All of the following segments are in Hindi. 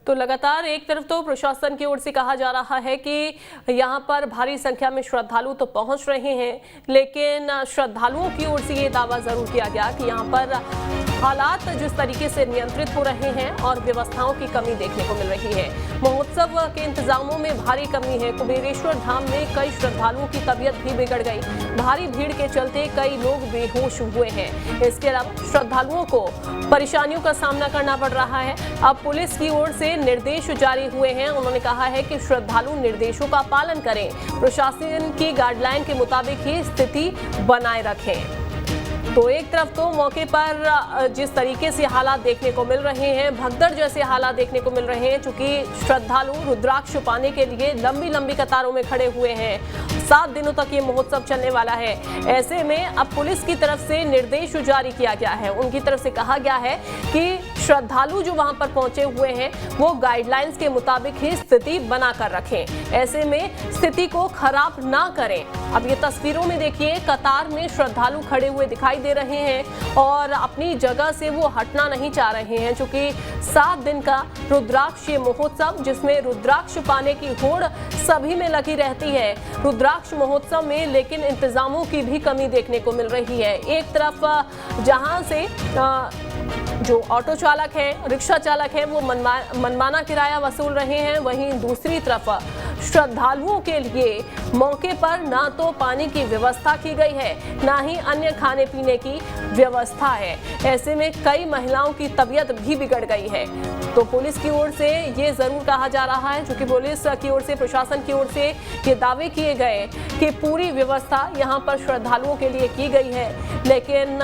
तो लगातार एक तरफ तो प्रशासन की ओर से कहा जा रहा है कि यहाँ पर भारी संख्या में श्रद्धालु तो पहुंच रहे हैं, लेकिन श्रद्धालुओं की ओर से ये दावा जरूर किया गया कि यहाँ पर हालात जिस तरीके से नियंत्रित हो रहे हैं और व्यवस्थाओं की कमी देखने को मिल रही है। महोत्सव के इंतजामों में भारी कमी है। कुबेरेश्वर धाम में कई श्रद्धालुओं की तबीयत भी बिगड़ गई। भारी भीड़ के चलते कई लोग बेहोश हुए हैं। इसके अलावा श्रद्धालुओं को परेशानियों का सामना करना पड़ रहा है। अब पुलिस की ओर से निर्देश जारी हुए हैं। उन्होंने कहा है कि श्रद्धालु निर्देशों का पालन करें, प्रशासन की गाइडलाइन के मुताबिक ही स्थिति बनाए रखें। तो एक तरफ तो मौके पर जिस तरीके से हालात देखने को मिल रहे हैं, भगदड़ जैसे हालात देखने को मिल रहे हैं, चूंकि श्रद्धालु रुद्राक्ष पाने के लिए लंबी लंबी कतारों में खड़े हुए हैं। 7 दिनों तक ये महोत्सव चलने वाला है। ऐसे में अब पुलिस की तरफ से निर्देश जारी किया गया है। उनकी तरफ से कहा गया है कि श्रद्धालु जो वहां पर पहुंचे हुए हैं वो गाइडलाइंस के मुताबिक ही स्थिति बनाकर रखें। ऐसे में स्थिति को खराब ना करें। अब ये तस्वीरों में देखिए, कतार में श्रद्धालु खड़े हुए दिखाई दे रहे हैं और अपनी जगह से वो हटना नहीं चाह रहे हैं, क्योंकि 7 दिन का रुद्राक्ष महोत्सव, जिसमें रुद्राक्ष पाने की होड़ सभी में लगी रहती है। रुद्राक्ष महोत्सव में लेकिन इंतजामों की भी कमी देखने को मिल रही है। एक तरफ जहां से जो ऑटो चालक हैं, रिक्शा चालक हैं, वो मनमाना किराया वसूल रहे हैं, वहीं दूसरी तरफ श्रद्धालुओं के लिए मौके पर ना तो पानी की व्यवस्था की गई है, ना ही अन्य खाने पीने की व्यवस्था है। ऐसे में कई महिलाओं की तबीयत भी बिगड़ गई है। तो पुलिस की ओर से ये जरूर कहा जा रहा है, क्योंकि पुलिस की ओर से, प्रशासन की ओर से ये दावे किए गए कि पूरी व्यवस्था यहाँ पर श्रद्धालुओं के लिए की गई है, लेकिन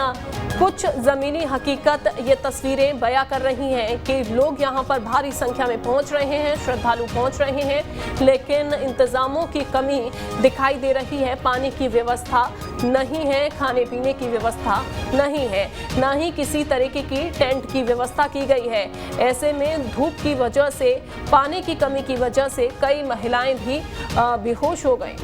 कुछ जमीनी हकीकत ये तस्वीरें बयां कर रही हैं कि लोग यहाँ पर भारी संख्या में पहुंच रहे हैं, श्रद्धालु पहुंच रहे हैं, लेकिन इंतजामों की कमी दिखाई दे रही है। पानी की व्यवस्था नहीं है, खाने पीने की व्यवस्था नहीं है, ना ही किसी तरीके की टेंट की व्यवस्था की गई है। ऐसे में धूप की वजह से, पानी की कमी की वजह से कई महिलाएं भी बेहोश हो गई।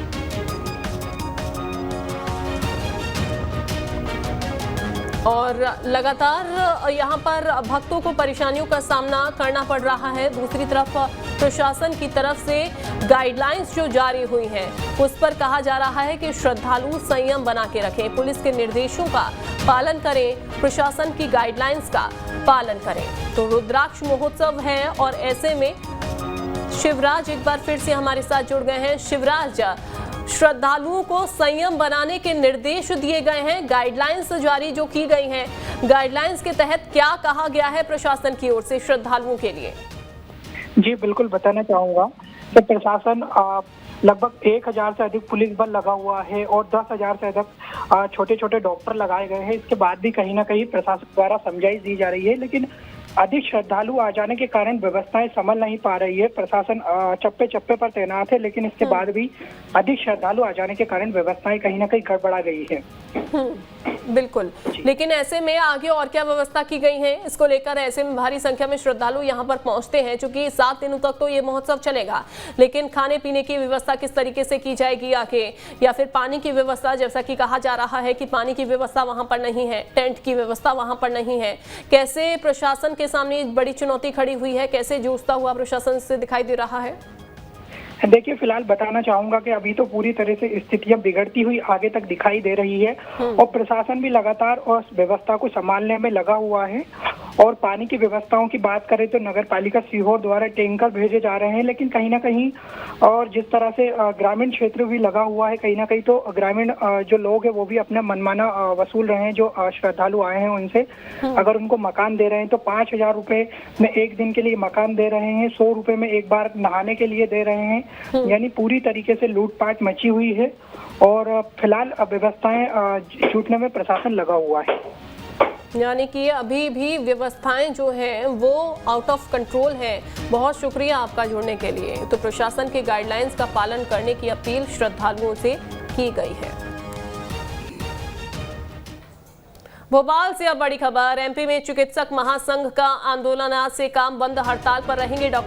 और लगातार यहाँ पर भक्तों को परेशानियों का सामना करना पड़ रहा है। दूसरी तरफ प्रशासन की तरफ से गाइडलाइंस जो जारी हुई हैं, उस पर कहा जा रहा है कि श्रद्धालु संयम बना के रखें, पुलिस के निर्देशों का पालन करें, प्रशासन की गाइडलाइंस का पालन करें। तो रुद्राक्ष महोत्सव है और ऐसे में शिवराज एक बार फिर से हमारे साथ जुड़ गए हैं। शिवराज, श्रद्धालुओं को संयम बनाने के निर्देश दिए गए हैं, गाइडलाइंस जारी जो की गई हैं, गाइडलाइंस के तहत क्या कहा गया है प्रशासन की ओर से श्रद्धालुओं के लिए? जी बिल्कुल बताना चाहूँगा कि प्रशासन लगभग 1000 से अधिक पुलिस बल लगा हुआ है और 10,000 से अधिक छोटे छोटे डॉक्टर लगाए गए हैं। इसके बाद भी कहीं ना कहीं प्रशासन द्वारा समझाइश दी जा रही है, लेकिन अधिक श्रद्धालु आ जाने के कारण व्यवस्थाएं संभल नहीं पा रही है। प्रशासन चप्पे चप्पे पर तैनात है, लेकिन इसके बाद भी अधिक श्रद्धालु आ जाने के कारण व्यवस्थाएं कहीं ना कहीं गड़बड़ा गई है। बिल्कुल, लेकिन ऐसे में आगे और क्या व्यवस्था की गई है इसको लेकर? ऐसे में भारी संख्या में श्रद्धालु यहाँ पर पहुँचते हैं, चूंकि 7 दिनों तक तो ये महोत्सव चलेगा, लेकिन खाने पीने की व्यवस्था किस तरीके से की जाएगी आगे, या फिर पानी की व्यवस्था, जैसा कि कहा जा रहा है कि पानी की व्यवस्था वहाँ पर नहीं है, टेंट की व्यवस्था वहाँ पर नहीं है। कैसे प्रशासन के सामने बड़ी चुनौती खड़ी हुई है, कैसे जूझता हुआ प्रशासन से दिखाई दे रहा है? देखिए, फिलहाल बताना चाहूंगा कि अभी तो पूरी तरह से स्थितियां बिगड़ती हुई आगे तक दिखाई दे रही है और प्रशासन भी लगातार उस व्यवस्था को संभालने में लगा हुआ है। और पानी की व्यवस्थाओं की बात करें तो नगर पालिका सीहोर द्वारा टैंकर भेजे जा रहे हैं, लेकिन कहीं ना कहीं और जिस तरह से ग्रामीण क्षेत्र भी लगा हुआ है, कहीं ना कहीं तो ग्रामीण जो लोग हैं वो भी अपना मनमाना वसूल रहे हैं। जो श्रद्धालु आए हैं उनसे अगर उनको मकान दे रहे हैं तो 5,000 रुपए में एक दिन के लिए मकान दे रहे हैं, 100 रुपए में एक बार नहाने के लिए दे रहे हैं। यानी पूरी तरीके से लूटपाट मची हुई है और फिलहाल व्यवस्थाएं छूटने में प्रशासन लगा हुआ है। यानी कि अभी भी व्यवस्थाएं जो हैं वो आउट ऑफ कंट्रोल है। बहुत शुक्रिया आपका जुड़ने के लिए। तो प्रशासन के गाइडलाइंस का पालन करने की अपील श्रद्धालुओं से की गई है। भोपाल से अब बड़ी खबर, एमपी में चिकित्सक महासंघ का आंदोलन आज से काम बंद, हड़ताल पर रहेंगे डॉक्टर।